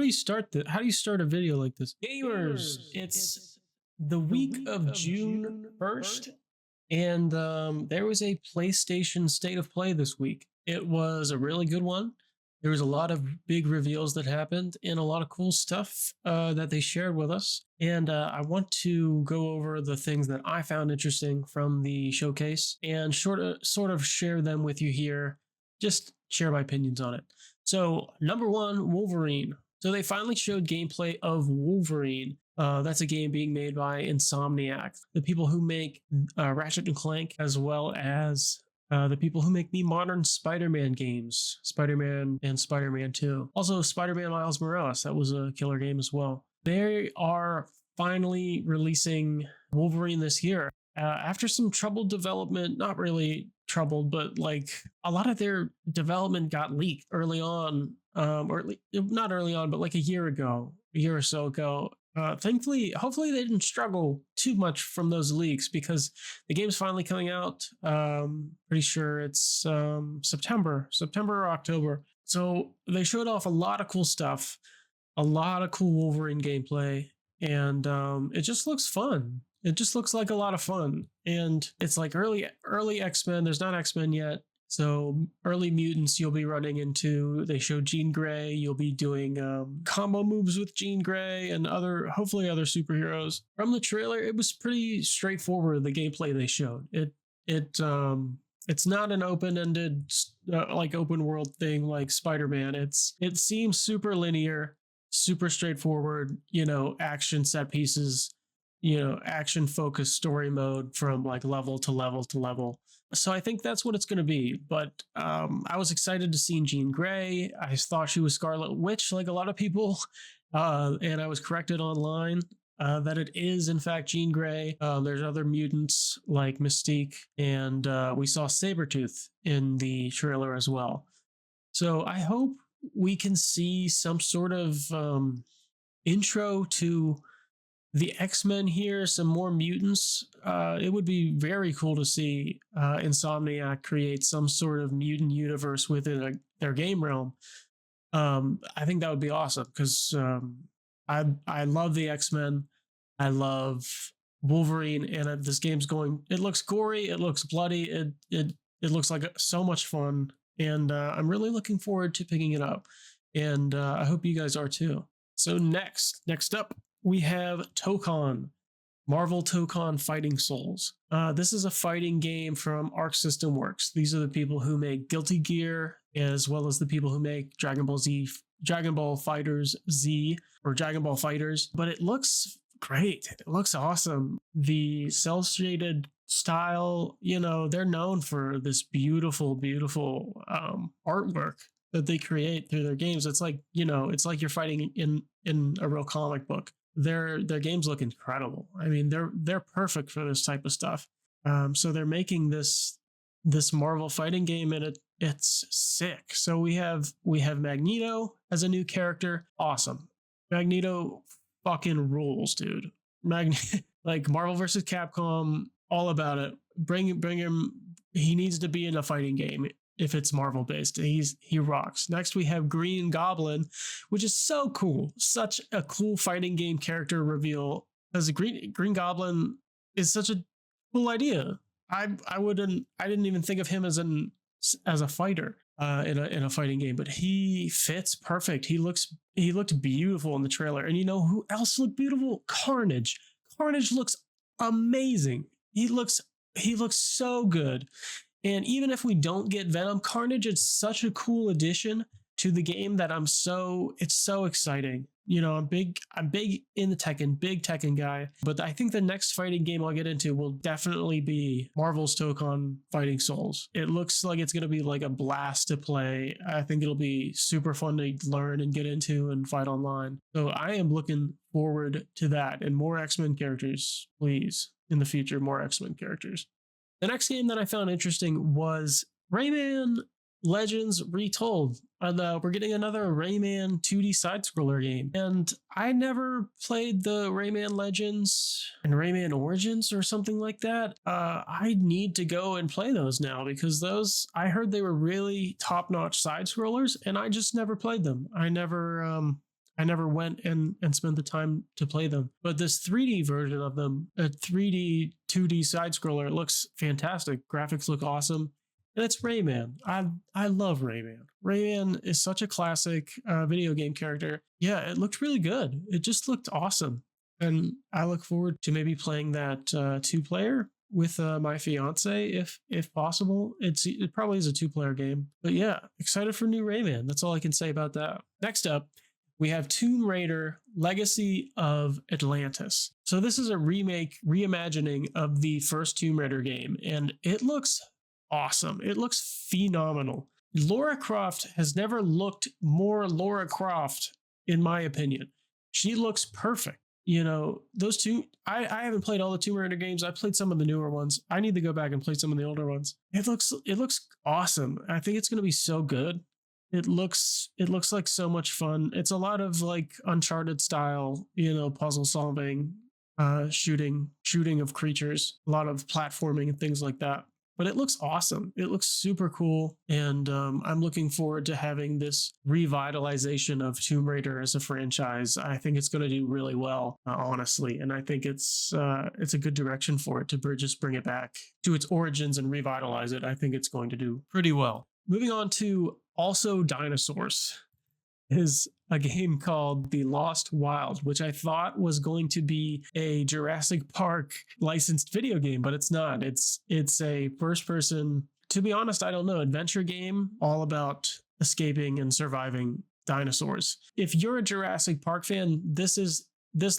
do you start how do you start a video like this? Gamers, it's the week of June 1st, and there was a PlayStation State of Play this week. It was a really good one. There was a lot of big reveals that happened and a lot of cool stuff that they shared with us. And I want to go over the things that I found interesting from the showcase and sort of share them with you here. Just share my opinions on it. So number one, Wolverine. So they finally showed gameplay of Wolverine. That's a game being made by Insomniac, the people who make Ratchet and Clank, as well as the people who make the modern Spider-Man games, Spider-Man and Spider-Man 2. Also, Spider-Man Miles Morales, that was a killer game as well. They are finally releasing Wolverine this year. After some troubled development, not really troubled, but like a lot of their development got leaked early on, not early on, but like a year or so ago. Thankfully, hopefully they didn't struggle too much from those leaks because the game's finally coming out. Pretty sure it's September or October. So they showed off a lot of cool stuff, a lot of cool Wolverine gameplay, and it just looks fun. It just looks like a lot of fun. And it's like early X-Men. There's not X-Men yet. So early mutants you'll be running into. They showed Jean Grey. You'll be doing combo moves with Jean Grey and hopefully other superheroes. From the trailer, it was pretty straightforward, the gameplay they showed. It's not an open-ended like open world thing like Spider-Man. It seems super linear, super straightforward, action set pieces, action focused story mode from like level to level to level. So I think that's what it's going to be. But I was excited to see Jean Grey. I thought she was Scarlet Witch, like a lot of people. And I was corrected online that it is, in fact, Jean Grey. There's other mutants like Mystique. And we saw Sabretooth in the trailer as well. So I hope we can see some sort of intro to the X-Men here, some more mutants. It would be very cool to see Insomniac create some sort of mutant universe within their game realm. I think that would be awesome because I love the X-Men. I love Wolverine, and this game's it looks gory, it looks bloody, it looks like so much fun, and I'm really looking forward to picking it up. And I hope you guys are too. So next up, we have Tokon, Marvel Tokon Fighting Souls. This is a fighting game from Arc System Works. These are the people who make Guilty Gear, as well as the people who make Dragon Ball Fighters Z, or Dragon Ball Fighters. But it looks great. It looks awesome. The cel-shaded style, they're known for this beautiful, beautiful artwork that they create through their games. It's like, it's like you're fighting in a real comic book. Their games look incredible. I mean, they're perfect for this type of stuff. So they're making this Marvel fighting game, and it's sick. So we have Magneto as a new character. Awesome. Magneto fucking rules, dude. Like Marvel vs. Capcom, all about it. Bring him. He needs to be in a fighting game. If it's Marvel based, he rocks. Next, we have Green Goblin, which is so cool. Such a cool fighting game character reveal. As a Green Goblin is such a cool idea. I didn't even think of him as a fighter in a fighting game, but he fits perfect. He looked beautiful in the trailer. And you know who else looked beautiful? Carnage. Carnage looks amazing. He looks so good. And even if we don't get Venom, Carnage is such a cool addition to the game that it's so exciting. I'm big in the Tekken, big Tekken guy. But I think the next fighting game I'll get into will definitely be Marvel's Tokon Fighting Souls. It looks like it's going to be like a blast to play. I think it'll be super fun to learn and get into and fight online. So I am looking forward to that, and more X-Men characters, please. In the future, more X-Men characters. The next game that I found interesting was Rayman Legends Retold. We're getting another Rayman 2D side-scroller game. And I never played the Rayman Legends and Rayman Origins or something like that. I need to go and play those now because I heard they were really top-notch side-scrollers, and I just never played them. I never I never went and spent the time to play them. But this 3D version of them, a 3D 2D side scroller, it looks fantastic. Graphics look awesome. And it's Rayman. I love Rayman. Rayman is such a classic video game character. Yeah, it looked really good. It just looked awesome. And I look forward to maybe playing that 2-player with my fiance if possible. It probably is a 2-player game. But yeah, excited for new Rayman. That's all I can say about that. Next up, we have Tomb Raider Legacy of Atlantis. So this is a reimagining of the first Tomb Raider game, and it looks awesome. It looks phenomenal. Lara Croft has never looked more Lara Croft, in my opinion. She looks perfect. You know, those two, I haven't played all the Tomb Raider games. I played some of the newer ones. I need to go back and play some of the older ones. It looks awesome. I think it's going to be so good. It looks like so much fun. It's a lot of like Uncharted style, you know, puzzle solving, shooting of creatures, a lot of platforming and things like that. But it looks awesome. It looks super cool. And I'm looking forward to having this revitalization of Tomb Raider as a franchise. I think it's going to do really well, honestly. And I think it's a good direction for it to just bring it back to its origins and revitalize it. I think it's going to do pretty well. Moving on to Also Dinosaurs is a game called The Lost Wild, which I thought was going to be a Jurassic Park licensed video game, but it's not. It's a first person, to be honest, I don't know, adventure game all about escaping and surviving dinosaurs. If you're a Jurassic Park fan, this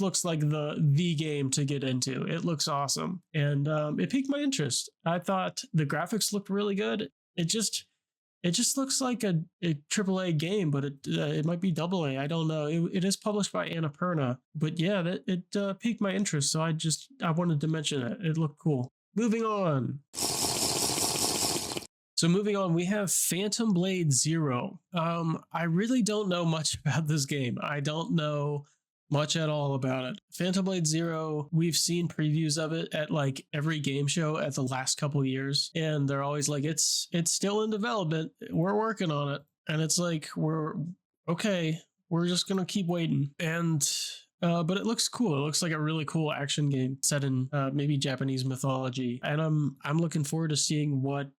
looks like the game to get into. It looks awesome. And it piqued my interest. I thought the graphics looked really good. It just looks like a AAA game, but it might be AA. I don't know. It is published by Annapurna, but yeah, it piqued my interest. So I wanted to mention it. It looked cool. Moving on. So moving on, we have Phantom Blade Zero. I really don't know much about this game. I don't know much at all about it. Phantom Blade Zero, we've seen previews of it at like every game show at the last couple of years, and they're always like, it's still in development, we're working on it, and it's like, we're just gonna keep waiting. And but it looks cool. It looks like a really cool action game set in maybe Japanese mythology, and I'm looking forward to seeing what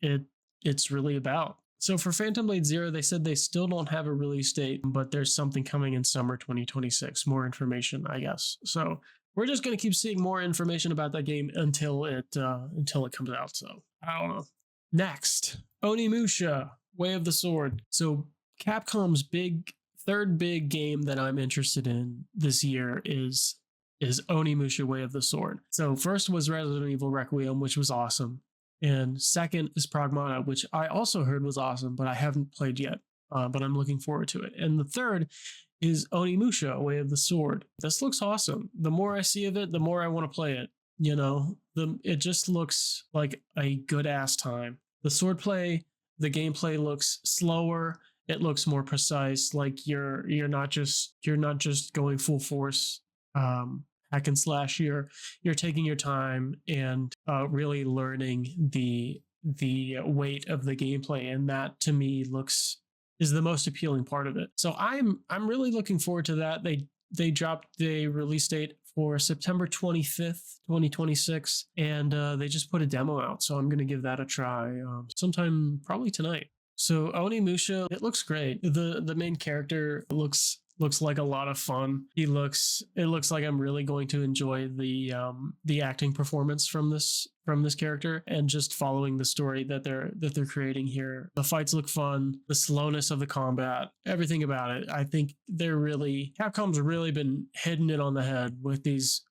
it's really about. So for Phantom Blade Zero, they said they still don't have a release date, but there's something coming in summer 2026. More information, I guess. So we're just going to keep seeing more information about that game until it comes out. So I don't know. Next, Onimusha, Way of the Sword. So Capcom's third big game that I'm interested in this year is Onimusha, Way of the Sword. So first was Resident Evil Requiem, which was awesome. And second is Pragmata, which I also heard was awesome, but I haven't played yet. But I'm looking forward to it. And the third is Onimusha, Way of the Sword. This looks awesome. The more I see of it, the more I want to play it. You know, it just looks like a good ass time. The swordplay, the gameplay looks slower. It looks more precise. Like you're not just going full force. Hack and slash. You're taking your time and really learning the weight of the gameplay, and that to me is the most appealing part of it. So I'm really looking forward to that. They dropped the release date for September 25th, 2026, and they just put a demo out. So I'm gonna give that a try sometime probably tonight. So Onimusha, it looks great. The main character looks like a lot of fun. It looks like I'm really going to enjoy the acting performance from this character, and just following the story that they're creating here. The fights look fun, the slowness of the combat, everything about it. I think Capcom's really been hitting it on the head with these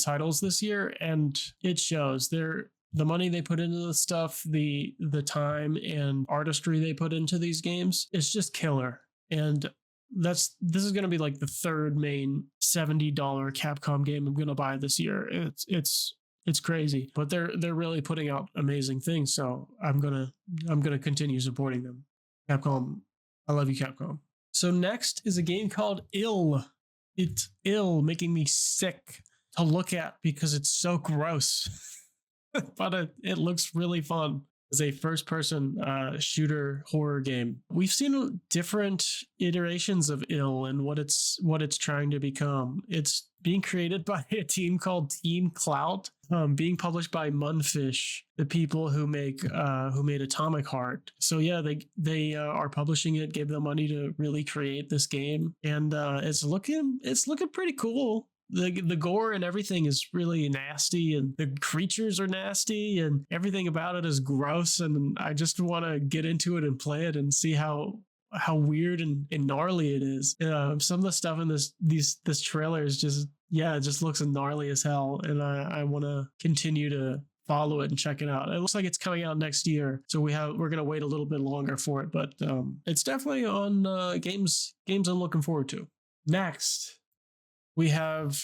titles this year, and it shows. The money they put into the stuff, the time and artistry they put into these games, it's just killer. And this is going to be like the third main $70 Capcom game I'm going to buy this year. It's crazy, but they're really putting out amazing things. So I'm going to continue supporting them. Capcom, I love you, Capcom. So next is a game called Ill. It's ill, making me sick to look at because it's so gross. But it looks really fun. as a first-person shooter horror game. We've seen different iterations of Ill and what it's trying to become. It's being created by a team called Team Clout, being published by Munfish, the people who made Atomic Heart. So yeah, they are publishing it, gave them money to really create this game, and it's looking pretty cool. The gore and everything is really nasty, and the creatures are nasty, and everything about it is gross, and I just want to get into it and play it and see how weird and gnarly it is. Some of the stuff in this trailer is just, yeah, it just looks gnarly as hell, and I want to continue to follow it and check it out. It looks like it's coming out next year, so we're gonna wait a little bit longer for it, but it's definitely on games I'm looking forward to. Next, we have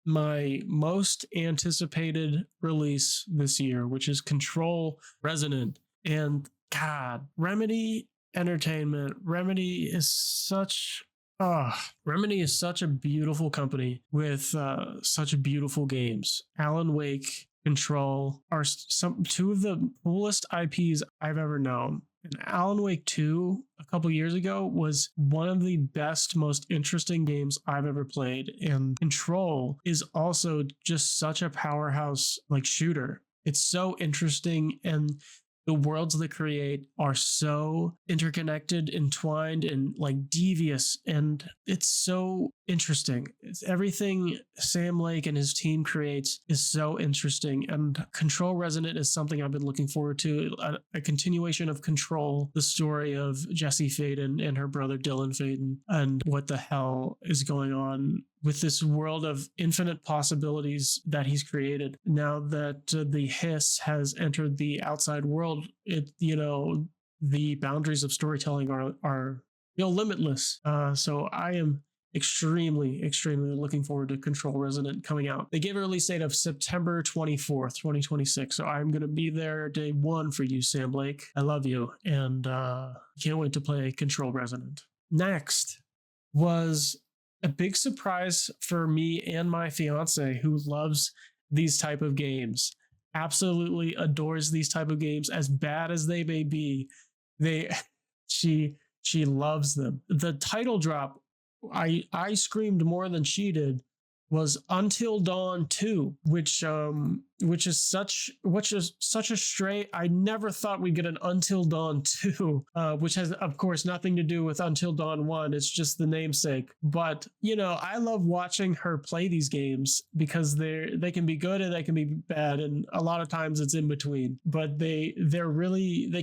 my most anticipated release this year, which is Control Resonant. And God, Remedy Entertainment. Remedy is such a beautiful company with such beautiful games. Alan Wake, Control are two of the coolest IPs I've ever known. And Alan Wake 2 a couple years ago was one of the best, most interesting games I've ever played. And Control is also just such a powerhouse like shooter. It's so interesting, and the worlds they create are so interconnected, entwined, and like devious, and it's so interesting. It's everything Sam Lake and his team creates is so interesting, and Control Resonant is something I've been looking forward to. A continuation of Control, the story of Jesse Faden and her brother Dylan Faden, and what the hell is going on with this world of infinite possibilities that he's created. Now that the Hiss has entered the outside world, the boundaries of storytelling are limitless. So I am extremely looking forward to Control Resonant coming out. They gave a release date of September 24th, 2026. So I'm going to be there day one for you, Sam Lake. I love you, and can't wait to play Control Resonant. Next was a big surprise for me and my fiance, who loves these type of games, absolutely adores these type of games, as bad as they may be. She loves them. The title drop, I screamed more than she did, was Until Dawn 2, which is such a stray. I never thought we'd get an Until Dawn 2, which has of course nothing to do with Until Dawn 1. It's just the namesake. But I love watching her play these games because they can be good and they can be bad, and a lot of times it's in between. But they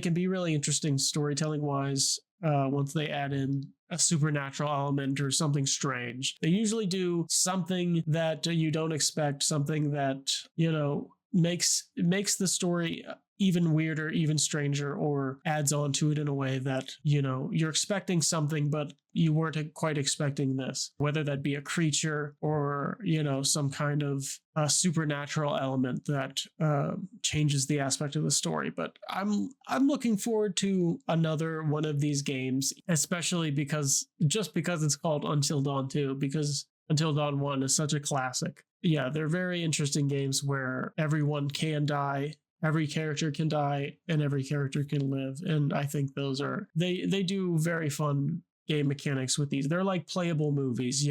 can be really interesting storytelling wise. Once they add in a supernatural element or something strange, they usually do something that you don't expect, something that makes the story even weirder, even stranger, or adds on to it in a way that you're expecting something but you weren't quite expecting this, whether that be a creature or some kind of supernatural element that changes the aspect of the story. But I'm looking forward to another one of these games, especially because it's called Until Dawn 2, because Until Dawn 1 is such a classic. Yeah, they're very interesting games where everyone can die, every character can die, and every character can live. And I think those are, they do very fun game mechanics with these. They're like playable movies,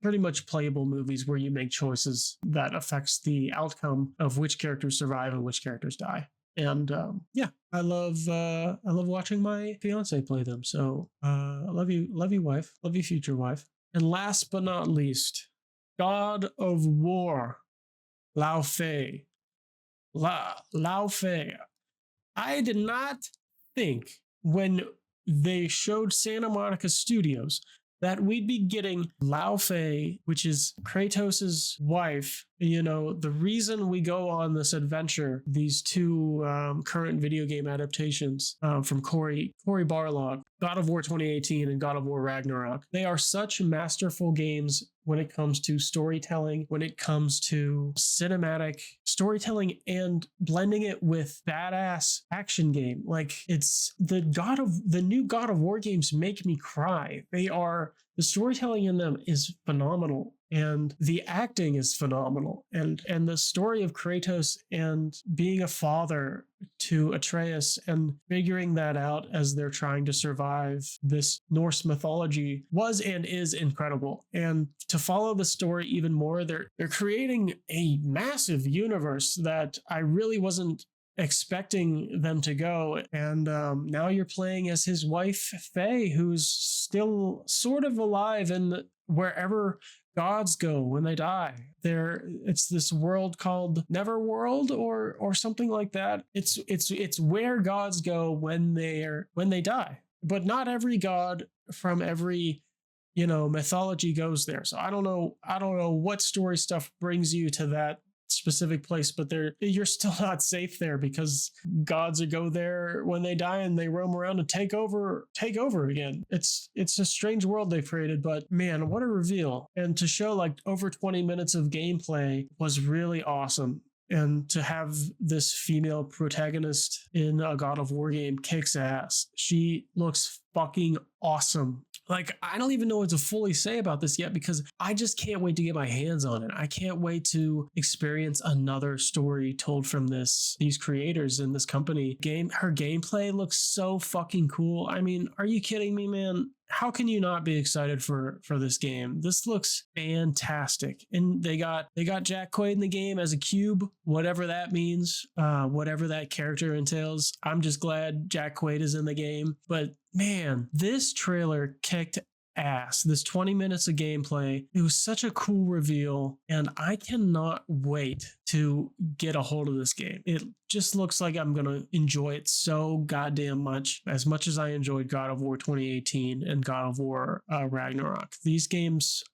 pretty much playable movies where you make choices that affects the outcome of which characters survive and which characters die. And yeah, I love watching my fiance play them. So I love you, wife, love you, future wife. And last but not least, God of War, Laufey. Laufey. I did not think when they showed Santa Monica Studios that we'd be getting Laufey, which is Kratos' wife. The reason we go on this adventure, these two current video game adaptations from Cory Barlog, God of War 2018 and God of War Ragnarok. They are such masterful games when it comes to storytelling, when it comes to cinematic storytelling, and blending it with badass action game. Like, it's the new God of War games make me cry. They are the storytelling in them is phenomenal, and the acting is phenomenal, and the story of Kratos and being a father to Atreus and figuring that out as they're trying to survive this Norse mythology was and is incredible. And to follow the story even more, they're creating a massive universe that I really wasn't expecting them to go. And now you're playing as his wife Faye, who's still sort of alive, and wherever gods go when they die, it's this world called Neverworld or something like that. It's where gods go when they die, but not every god from every mythology goes there. So I don't know what story stuff brings you to that specific place, but you're still not safe there because gods go there when they die and they roam around and take over again. It's a strange world they've created, but man, what a reveal. And to show like over 20 minutes of gameplay was really awesome. And to have this female protagonist in a God of War game kicks ass. She looks fucking awesome. Like, I don't even know what to fully say about this yet because I just can't wait to get my hands on it. I can't wait to experience another story told from these creators in this company. Her gameplay looks so fucking cool. I mean, are you kidding me, man? How can you not be excited for this game? This looks fantastic. And they got Jack Quaid in the game as a cube, whatever that means, whatever that character entails. I'm just glad Jack Quaid is in the game. But man, this trailer kicked ass. This 20 minutes of gameplay, it was such a cool reveal, and I cannot wait to get a hold of this game. It just looks like I'm gonna enjoy it so goddamn much as I enjoyed God of War 2018 and God of War Ragnarok. These games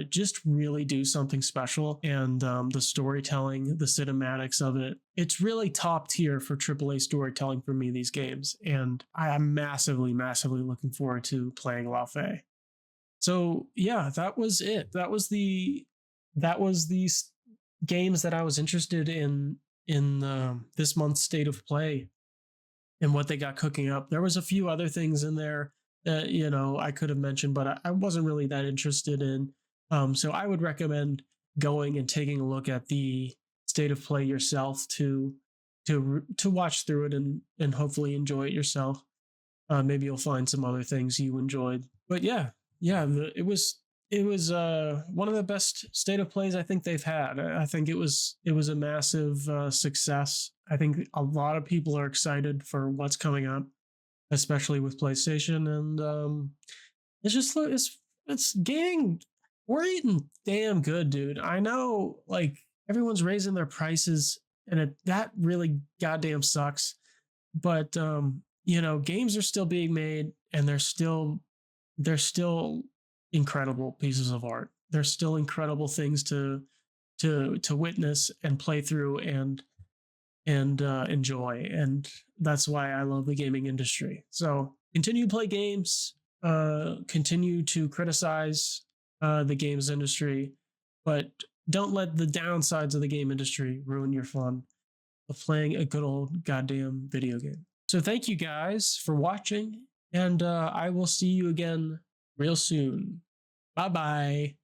just really do something special, and the storytelling, the cinematics of it, it's really top tier for AAA storytelling for me, these games, and I am massively looking forward to playing Laufey. So yeah, that was it. That was the games that I was interested in this month's state of play and what they got cooking up. There was a few other things in there that I could have mentioned, but I wasn't really that interested in. So I would recommend going and taking a look at the state of play yourself to watch through it and hopefully enjoy it yourself. Maybe you'll find some other things you enjoyed. But yeah, it was one of the best state of plays I think they've had. I think it was a massive success. I think a lot of people are excited for what's coming up, especially with PlayStation, and it's getting, we're eating damn good, dude. I know, like, everyone's raising their prices, and that really goddamn sucks. But games are still being made, and they're still incredible pieces of art. They're still incredible things to witness and play through and enjoy. And that's why I love the gaming industry. So continue to play games, continue to criticize the games industry, but don't let the downsides of the game industry ruin your fun of playing a good old goddamn video game. So thank you guys for watching, and I will see you again real soon. Bye-bye.